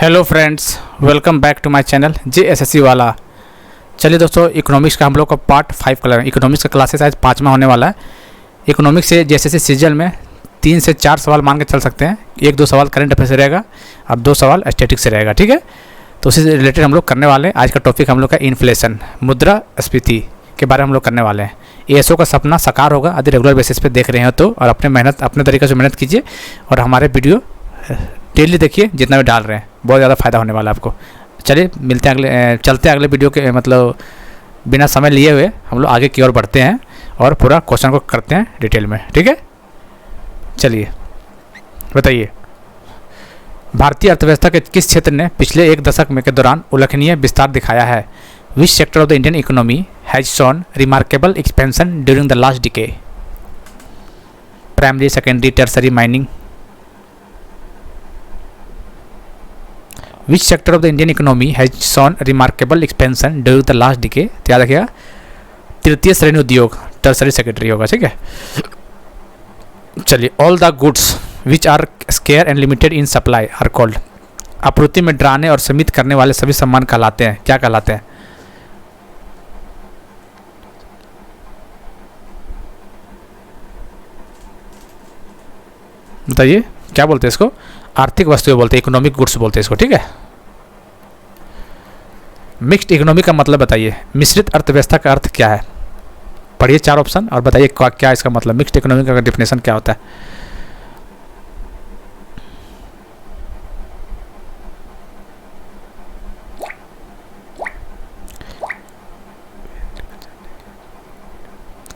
Hello friends, welcome back to my channel JSSC वाला। चलिए दोस्तों, इकोनॉमिक्स का हम लोग का पार्ट 5 का इकोनॉमिक्स का क्लासेस आज 5वां होने वाला है। इकोनॉमिक्स से JSSC सीजन में 3 से 4 सवाल मान के चल सकते हैं। 1-2 सवाल करंट अफेयर से रहेगा और 2 सवाल स्टैटिक्स से रहेगा, ठीक है। तो उसी से रिलेटेड हम लोग करने वाले हैं। आज का टॉपिक हम लोग का इन्फ्लेशन, मुद्रास्फीति के बारे में हम लोग करने वाले हैं। ASO का सपना साकार होगा यदि रेगुलर बेसिस पे देख रहे हो तो, और अपने तरीके से मेहनत कीजिए और हमारे वीडियो डेली देखिए, जितना भी डाल रहे हैं बहुत ज़्यादा फ़ायदा होने वाला है आपको। चलिए मिलते हैं चलते हैं अगले वीडियो के, मतलब बिना समय लिए हुए हम लोग आगे की ओर बढ़ते हैं और पूरा क्वेश्चन को करते हैं डिटेल में, ठीक है। चलिए बताइए, भारतीय अर्थव्यवस्था के किस क्षेत्र ने पिछले 1 दशक में के दौरान उल्लेखनीय विस्तार दिखाया है? Which sector of the Indian economy has shown remarkable expansion during the last decade? Primary, secondary, tertiary, mining. Which sector of the Indian economy has shown remarkable expansion during the last decade? तो याद रखिएगा, तृतीय श्रेणी उद्योग, tertiary secretary होगा, ठीक है। चलिए, all the goods which are scarce and limited in supply are called। आपूर्ति में डराने और सीमित करने वाले सभी सामान कहलाते हैं, क्या कहलाते हैं? बताइए, क्या बोलते हैं इसको? आर्थिक वस्तुएं बोलते हैं, इकोनॉमिक गुड्स बोलते हैं इसको, ठीक है। मिक्स्ड इकोनॉमी का मतलब बताइए। मिश्रित अर्थव्यवस्था का अर्थ क्या है? पढ़िए 4 ऑप्शन और बताइए क्या इसका मतलब। मिक्स्ड इकोनॉमी का डिफिनेशन क्या होता है?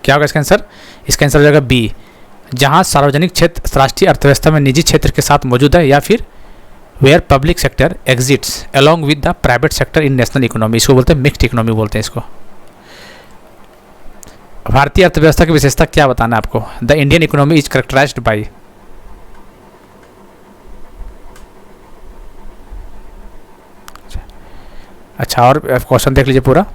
क्या होगा इसका आंसर? इसका आंसर हो जाएगा बी, जहां सार्वजनिक क्षेत्र राष्ट्रीय अर्थव्यवस्था में निजी क्षेत्र के साथ मौजूद है, या फिर where public sector exists along with the private sector in national economy. इसको बोलते हैं मिक्स्ड इकोनॉमी बोलते हैं इसको। भारतीय अर्थव्यवस्था की विशेषता क्या बताना है आपको? The Indian economy is characterised by. अच्छा, और क्वेश्चन देख लीजिए पूरा,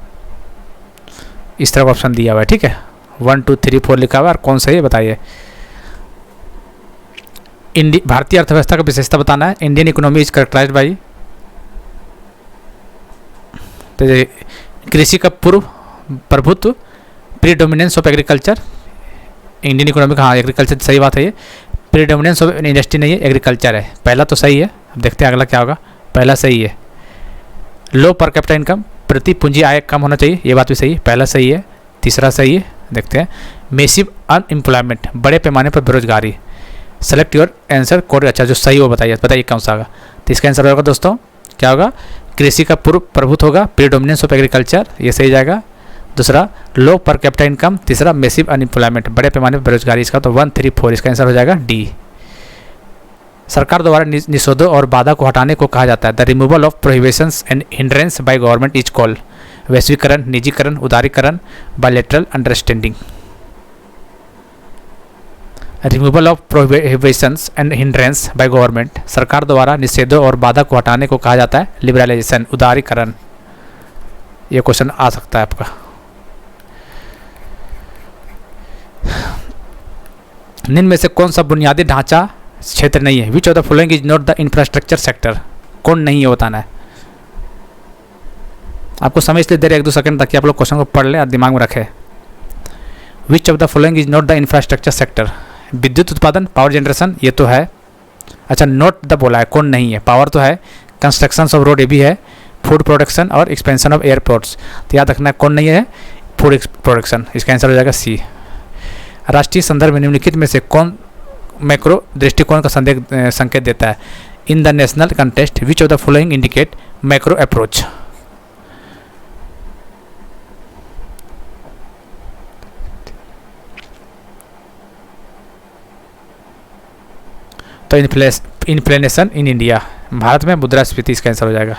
इस तरह का ऑप्शन दिया हुआ है, ठीक है। 1, 2, 3, 4 लिखा हुआ है और कौन सा है बताइए। भारतीय अर्थव्यवस्था का विशेषता बताना है। Indian economy is characterised by, तो कृषि का पूर्व प्रभुत्व, predominance of agriculture. Indian economy का, हाँ एग्रीकल्चर सही बात है ये। प्रीडोमिनेंस ऑफ इंडस्ट्री नहीं है, एग्रीकल्चर है। पहला तो सही है, अब देखते हैं अगला क्या होगा। पहला सही है। लो पर कैपिटा इनकम, प्रति पूंजी आय कम होना चाहिए, ये बात भी सही है, पहला सही है। तीसरा सही है, देखते हैं। मेसिव अनएम्प्लॉयमेंट, बड़े पैमाने पर बेरोजगारी। सेलेक्ट योर आंसर कोड, अच्छा जो सही हो बताइए कौन सा होगा। तो इसका आंसर होगा दोस्तों, क्या होगा? कृषि का पूर्व प्रभुत्व होगा, प्रीडोमिनेंस ऑफ एग्रीकल्चर, ये सही जाएगा। दूसरा लो पर कैपिटा इनकम, तीसरा मेसिव अनएम्प्लॉयमेंट, बड़े पैमाने पर बेरोजगारी। इसका तो 1, 3, 4 इसका आंसर हो जाएगा डी। सरकार द्वारा निषेधों और बाधा को हटाने को कहा जाता है। The removal of prohibitions and hindrance by government is called. वैश्वीकरण, निजीकरण, उदारीकरण, bilateral understanding. Removal of prohibitions and hindrance by government, सरकार द्वारा निषेधों और बाधा को हटाने को कहा जाता है लिबरलाइजेशन, उदारीकरण। ये क्वेश्चन आ सकता है आपका। निम्न में से कौन सा बुनियादी ढांचा क्षेत्र नहीं है? Which of the following is not the infrastructure sector? कौन नहीं है बताना है आपको। समय इसलिए दे रहे 1-2 सेकंड ताकि आप लोग क्वेश्चन को पढ़ लें और दिमाग में रखें। Which of the following is not the infrastructure sector? विद्युत उत्पादन, पावर जनरेशन, ये तो है। अच्छा, नॉट द बोला है, कौन नहीं है? पावर तो है, कंस्ट्रक्शन ऑफ रोड ये भी है, फूड प्रोडक्शन और एक्सपेंशन ऑफ एयरपोर्ट्स। तो याद रखना कौन नहीं है? Food production. इसका आंसर हो जाएगा सी। राष्ट्रीय संदर्भ में निम्नलिखित में से कौन मैक्रो दृष्टिकोण का संकेत देता है? In the national contest which of the following indicate macro approach? तो इन्फ्लेशन इन इंडिया, भारत में मुद्रास्फीति, इसका आंसर हो जाएगा।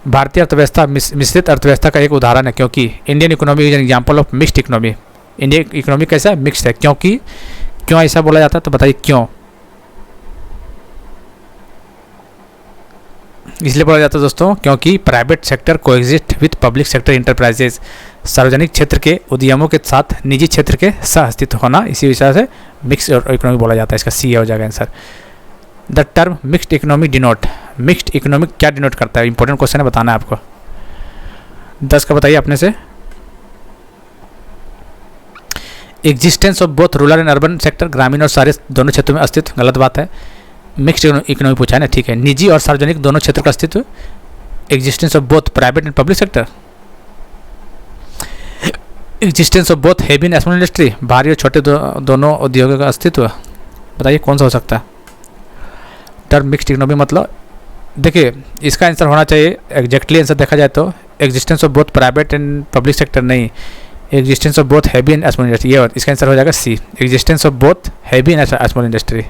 भारतीय अर्थव्यवस्था मिश्रित अर्थव्यवस्था का एक उदाहरण है, क्योंकि Indian economy is an example of mixed economy. Indian economy कैसा है? मिक्स्ड है। क्यों ऐसा बोला जाता है? तो बताइए क्यों। इसलिए बोला जाता है दोस्तों, क्योंकि private sector coexist with public sector enterprises, सार्वजनिक क्षेत्र के उद्यमों के साथ निजी क्षेत्र के सह अस्तित्व होना, इसी वजह से मिक्स इकोनॉमी बोला जाता है। इसका सी हो जाएगा answer. The term mixed economic denote, mixed economic क्या डिनोट करता है? इंपॉर्टेंट क्वेश्चन है, बताना है आपको। 10 का बताइए अपने से। Existence of both rural and urban sector, ग्रामीण और शहरी दोनों क्षेत्रों में अस्तित्व, गलत बात है। मिक्स्ड इकोनॉमी पूछा है ना, ठीक है। निजी और सार्वजनिक दोनों क्षेत्र का अस्तित्व, existence of both private and public sector, existence of both heavy and small industry, भारी और छोटे दोनों उद्योगों का अस्तित्व। बताइए कौन सा हो सकता है? टर्म मिक्स्ड इकोनॉमी मतलब, देखिए इसका आंसर होना चाहिए, एग्जैक्टली आंसर देखा जाए तो existence of both private and public sector नहीं, existence of both heavy and small industry, ये इसका आंसर हो जाएगा C, existence of both heavy and small industry.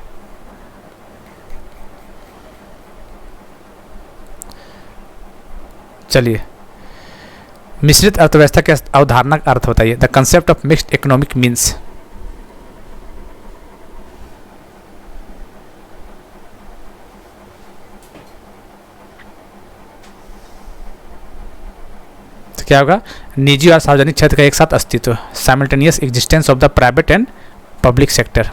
चलिए, मिश्रित अर्थव्यवस्था के अवधारणा का अर्थ बताइए। The concept of mixed economic means, तो क्या होगा? निजी और सार्वजनिक क्षेत्र का एक साथ अस्तित्व, simultaneous existence of the private and public sector.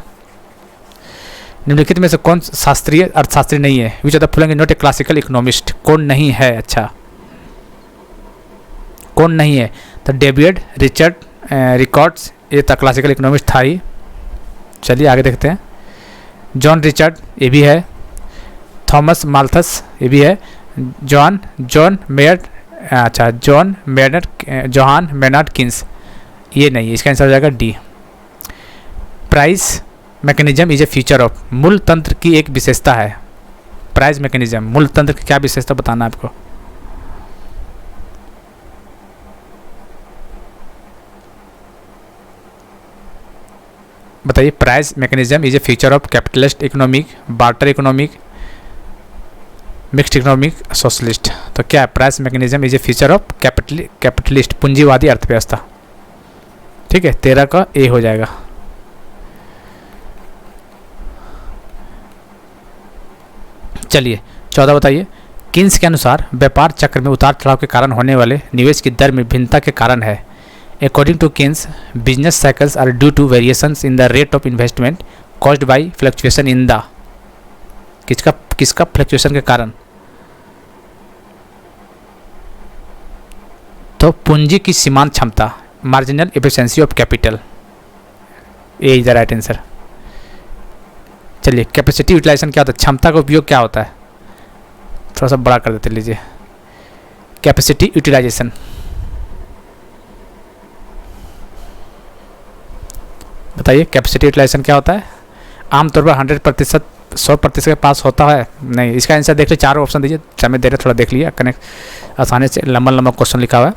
निम्नलिखित में से कौन शास्त्रीय अर्थशास्त्री नहीं है? Which of the following is not a classical economist, कौन नहीं है? अच्छा, कौन नहीं है? तो डेविड रिचर्ड रिकॉर्ड्स, ये तो क्लासिकल इकोनॉमिस्ट था ही। चलिए आगे देखते हैं। जॉन रिचर्ड, ये भी है। थॉमस माल्थस, ये भी है। जॉन मेनार्ड किन्स, ये नहीं है, इसका आंसर हो जाएगा D. Price mechanism is a feature of, मूल तंत्र की एक विशेषता है। प्राइस मैकेनिज्म, मूल तंत्र की क्या विशेषता बताना है आपको? बताइए। Price mechanism is a feature of capitalist economic, barter economic, mixed economic, socialist. तो क्या है? Price mechanism is a feature of capitalist, पूंजीवादी अर्थव्यवस्था। ठीक है, 13 का ए हो जाएगा। चलिए 14 बताइए। किन्स के अनुसार व्यापार चक्र में उतार चढ़ाव के कारण होने वाले निवेश की दर में भिन्नता के कारण है। According to Keynes, business cycles are due to variations in the rate of investment caused by fluctuation in the, किसका फ्लक्चुएशन के कारण? तो पूंजी की सीमांत क्षमता, मार्जिनल एफिशिएंसी ऑफ कैपिटल, ये इज द राइट आंसर। चलिए, कैपेसिटी यूटिलाइजेशन क्या होता है? क्षमता का उपयोग क्या होता है? थोड़ा सा बड़ा कर देते लीजिए। कैपेसिटी यूटिलाइजेशन, बताइए कैपेसिटी यूटिलाइजेशन क्या होता है? आमतौर पर 100%, 100% के पास होता है नहीं। इसका आंसर देख लीजिए, 4 ऑप्शन दीजिए, समय दे रहे थोड़ा देख लिया, कनेक्ट आसानी से लंबा क्वेश्चन लिखा हुआ है।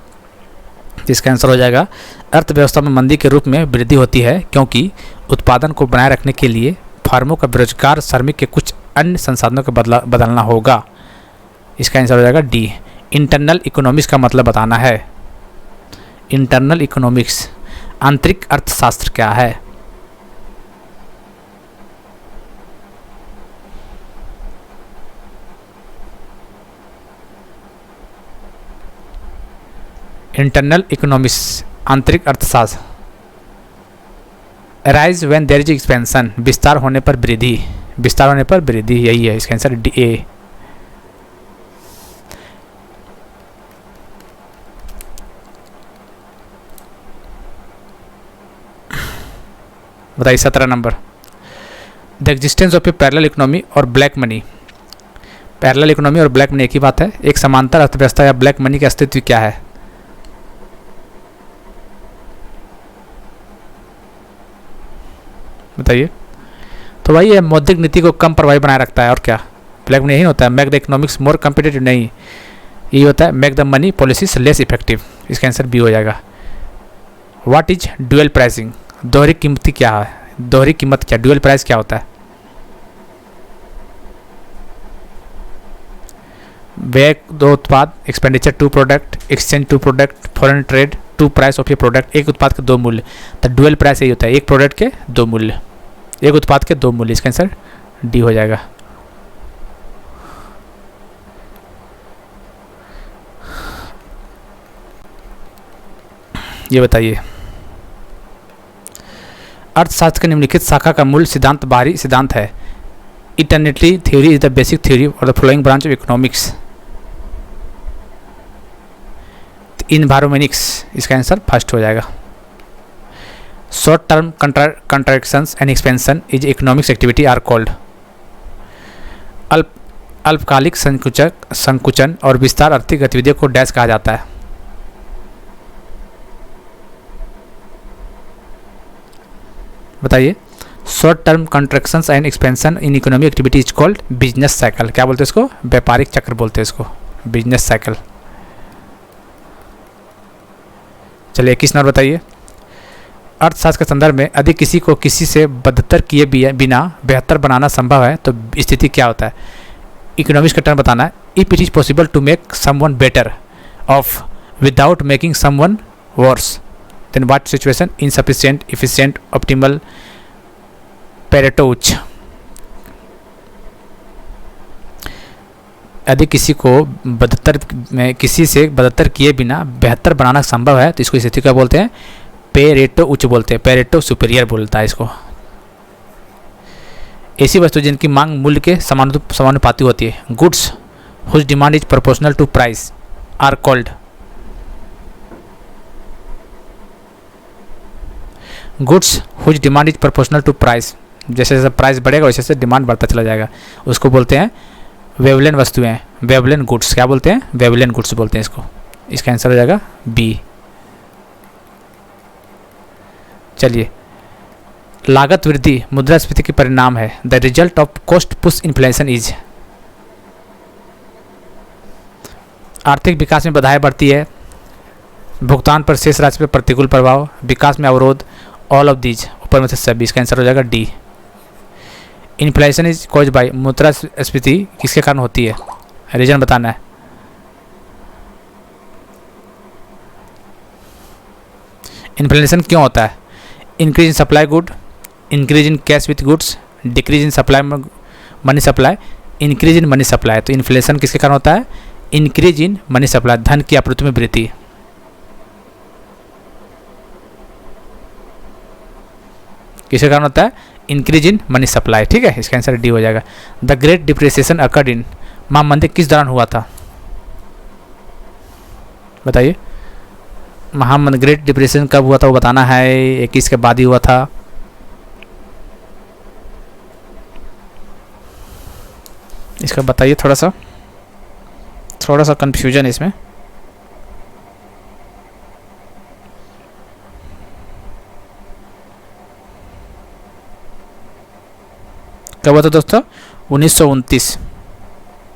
जिसका आंसर हो जाएगा, अर्थव्यवस्था में मंदी के रूप में वृद्धि होती है क्योंकि उत्पादन को बनाए रखने के लिए फर्मों का बेरोजगार श्रमिक के कुछ अन्य संसाधनों को बदलना होगा। इसका आंसर हो जाएगा डी। इंटरनल इकोनॉमिक्स का मतलब बताना है। इंटरनल इकोनॉमिक्स, आंतरिक अर्थशास्त्र क्या है? इंटरनल इकोनॉमिक्स, आंतरिक अर्थशास्त्र। Arise when there is expansion, विस्तार होने पर वृद्धि, विस्तार होने पर वृद्धि, यही है इसका आंसर डी ए। बताइए 17 number. The existence of A parallel economy और ब्लैक मनी, पैरेलल इकोनॉमी और ब्लैक मनी एक ही बात है। एक समांतर अर्थव्यवस्था या ब्लैक मनी का अस्तित्व क्या है? बताइए। तो भाई ये मौद्रिक नीति को कम प्रभावी बनाए रखता है, और क्या? ब्लैक मनी यही होता है। Make the economics more competitive, नहीं, ये होता है make the money policies less effective. इसका आंसर बी हो जाएगा। व्हाट इज ड्यूअल प्राइसिंग, दोहरी कीमती क्या है? दोहरी कीमत क्या, ड्यूअल प्राइस क्या होता है? व्यय दो उत्पाद, expenditure to product, exchange to product, foreign trade to price of a product, एक उत्पाद के दो मूल्य। तो ड्यूअल प्राइस यही होता है, एक प्रोडक्ट के दो मूल्य, एक उत्पाद के दो मूल्य। इसका आंसर डी हो जाएगा। ये बताइए, अर्थशास्त्र के निम्नलिखित शाखा का मूल सिद्धांत बाहरी सिद्धांत है। Eternity theory is the basic theory और the flowing branch of economics. इन्वायरमेंटिक्स, इसका आंसर फर्स्ट हो जाएगा। Short term contractions and expansion is economics activity are called. अल्पकालिक संकुचन और विस्तार आर्थिक गतिविधियों को डैश कहा जाता है। बताइए। Short term contractions and expansion in economic activity is called business cycle. क्या बोलते हैं इसको? व्यापारिक चक्र बोलते हैं इसको, बिजनेस साइकिल। चलिए 21 नंबर बताइए। अर्थशास्त्र के संदर्भ में यदि किसी को किसी से बदतर किए बिना बेहतर बनाना संभव है तो स्थिति क्या होता है? इकोनॉमिक्स का टर्म बताना है। If it is possible to make someone better off without making someone worse than what situation? Insufficient, efficient, optimal, Pareto उच्च। यदि किसी से बदतर किए बिना बेहतर बनाना संभव है तो इसको स्थिति क्या बोलते हैं? पेरेटो उच्च बोलते हैं, पेरेटो सुपीरियर बोलता है इसको। ऐसी वस्तु जिनकी मांग मूल्य के समानुपाती होती है, goods whose demand is proportional to price are called. Goods whose demand is proportional to price, जैसे जैसे प्राइस बढ़ेगा वैसे वैसे डिमांड बढ़ता चला जाएगा, उसको बोलते हैं वेवलेन वस्तुएं, वेवलेन गुड्स। क्या बोलते हैं? वेवलेन गुड्स बोलते हैं इसको। इसका आंसर हो जाएगा बी। चलिए, लागत वृद्धि मुद्रास्फीति के परिणाम है। The result of cost push inflation is. आर्थिक विकास में बाधाएं बढ़ती है, भुगतान पर शेष राशि पर प्रतिकूल प्रभाव, विकास में अवरोध, ऑल ऑफ दीज, ऊपर में से सभी। इसका आंसर हो जाएगा D. Inflation is cause by, मुद्रास्फीति किसके कारण होती है? रीजन बताना है। इन्फ्लेशन क्यों होता है? Increase in supply good, increase in cash with goods, decrease in supply money supply, increase in money supply. तो इन्फ्लेशन किसके कारण होता है? इंक्रीज इन मनी सप्लाई, धन की आपूर्ति में वृद्धि। किसके कारण होता है? Increase in money supply. ठीक है, इसका आंसर डी हो जाएगा। The great depreciation occurred in, महामंदी किस दौरान हुआ था? बताइए। महामंदी ग्रेट डिप्रेशन कब हुआ था वो बताना है। 21 के बाद ही हुआ था। इसका बताइए। थोड़ा सा कंफ्यूजन है इसमें। कब हुआ था दोस्तों? 1929।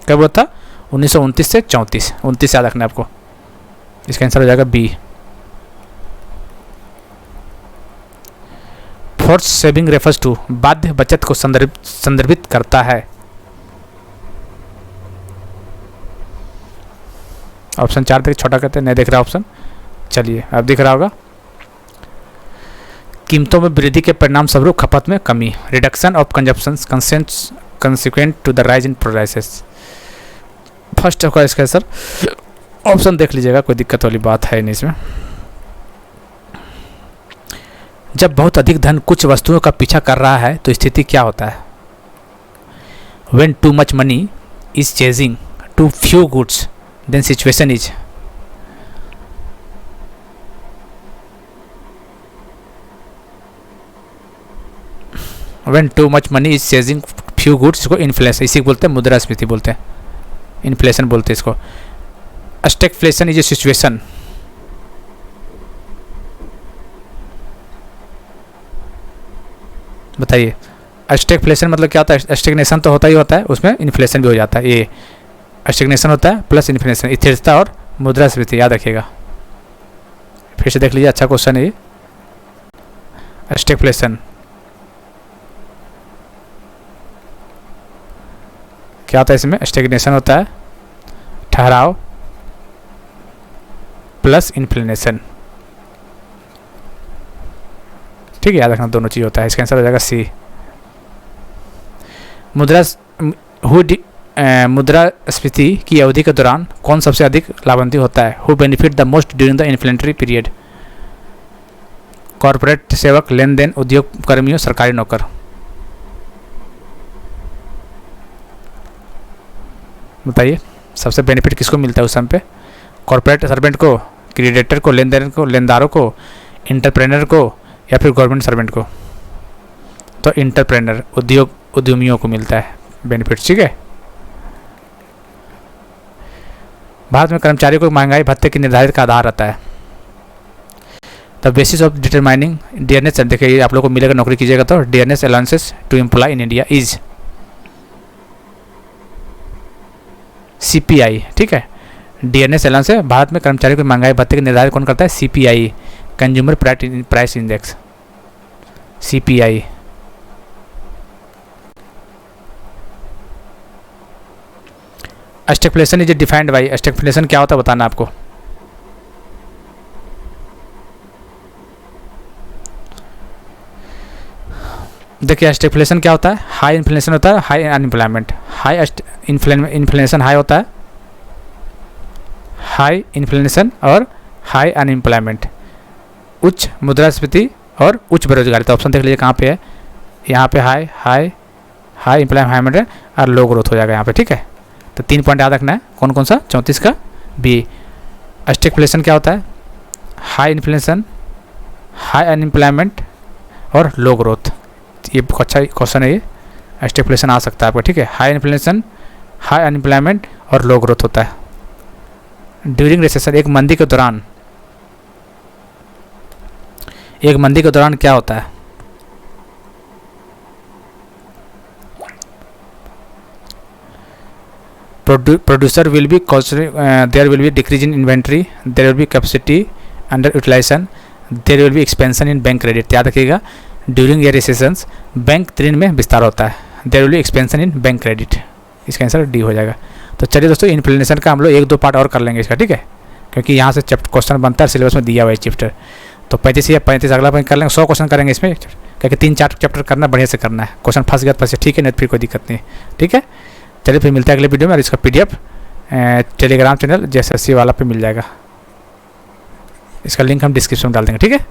कब हुआ था? 1929 से 34। 29 याद रखना है आपको। इसका आंसर हो जाएगा B. Force saving refers to, बाध्य बचत को संदर्भित करता है। ऑप्शन 4 देख, छोटा करते नहीं देख रहा ऑप्शन। चलिए अब दिख रहा होगा। कीमतों में वृद्धि के परिणाम स्वरूप खपत में कमी, reduction of consumption consequent to the rise in prices. First होगा इसका आंसर। ऑप्शन देख लीजिएगा, कोई दिक्कत वाली बात है नहीं इसमें। जब बहुत अधिक धन कुछ वस्तुओं का पीछा कर रहा है तो स्थिति क्या होता है? When too much money is chasing too few goods, then situation is। When too much money is chasing few goods, इसको इन्फ्लेशन, इसी बोलते हैं मुद्रास्फीति बोलते हैं, इन्फ्लेशन बोलते हैं इसको। Stagflation is a situation. बताइए। स्टैगफ्लेशन मतलब क्या होता है? स्टैग्नेशन तो होता ही होता है, उसमें इन्फ्लेशन भी हो जाता है। ये स्टैग्नेशन होता है प्लस इन्फ्लेशन, स्थिरता और मुद्रास्फीति, याद रखिएगा। फिर से देख लीजिए, अच्छा क्वेश्चन है ये। स्टैगफ्लेशन क्या होता है? इसमें स्टैग्नेशन होता है, ठहराव प्लस इन्फ्लेशन। ठीक है, याद रखना, दोनों चीज़ होता है। इसका आंसर हो जाएगा सी। मुद्रास्फीति की अवधि के दौरान कौन सबसे अधिक लाभान्वित होता है? Who benefit the most during the inflationary period? Corporate सेवक, लेन देन, उद्योग कर्मियों, सरकारी नौकर। बताइए सबसे बेनिफिट किसको मिलता है उस समय पे? कॉर्पोरेट सर्वेंट को, क्रेडिटर को, लेनदारों को, इंटरप्रेनर को, या फिर गवर्नमेंट सर्वेंट को? तो इंटरप्रेनर, उद्यमियों को मिलता है बेनिफिट। ठीक है। भारत में कर्मचारियों को महंगाई भत्ते की निर्धारित का आधार रहता है। The basis of determining dearness, देखिए आप लोग को मिलेगा, नौकरी कीजिएगा तो dearness allowances to employ in India is CPI। ठीक है। डियरनेस अलाउंस है, भारत में कर्मचारियों की महंगाई भत्ते की निर्धारित कौन करता है? CPI, consumer price index, CPI। Stagflation is defined by, stagflation क्या होता है बताना आपको। देखिए स्टैगफ्लेशन क्या होता है? हाई इन्फ्लेशन होता है, high unemployment. High inflation high होता है, हाई इन्फ्लेशन और हाई अनएम्प्लॉयमेंट, उच्च मुद्रास्फीति और उच्च बेरोजगारी। तो ऑप्शन देख लीजिए कहाँ पे है, यहाँ पे हाई एम्प्लॉयमेंट है और लो ग्रोथ हो जाएगा यहाँ पे। ठीक है। तो 3 पॉइंट याद रखना है, कौन कौन सा? 34 का बी। स्टैगफ्लेशन क्या होता है? हाई इन्फ्लेशन, हाई अनएम्प्लॉयमेंट और लो ग्रोथ। ये अच्छा क्वेश्चन है, ये स्टैगफ्लेशन आ सकता है आपका। ठीक है। हाई इन्फ्लेशन, हाई अनएम्प्लॉयमेंट और लो ग्रोथ होता है। ड्यूरिंग रिसेशन, एक मंदी के दौरान, क्या होता है? Producer will be there will be decrease in inventory, there will be capacity under utilization, there will be expansion in bank credit। याद रखिएगा ड्यूरिंग ये रिसेशंस बैंक ऋण में विस्तार होता है, there will be expansion in bank credit. इसका answer D हो जाएगा। तो चलिए दोस्तों इन्फ्लेशन का हम लोग 1-2 पार्ट और कर लेंगे इसका। ठीक है। क्योंकि यहाँ से क्वेश्चन बनता है, सिलेबस में दिया हुआ है चैप्टर। तो 35 या 35 अगला पॉइंट कर लेंगे, 100 क्वेश्चन करेंगे इसमें, क्योंकि 3-4 चैप्टर करना बढ़िया से करना है। क्वेश्चन फंस गया तो फंसे, ठीक है, नहीं फिर कोई दिक्कत नहीं। ठीक है। चलिए फिर मिलते हैं अगले वीडियो में, और इसका PDF टेलीग्राम चैनल JSSC वाला पे मिल जाएगा। इसका लिंक हम डिस्क्रिप्शन में डाल देंगे। ठीक है।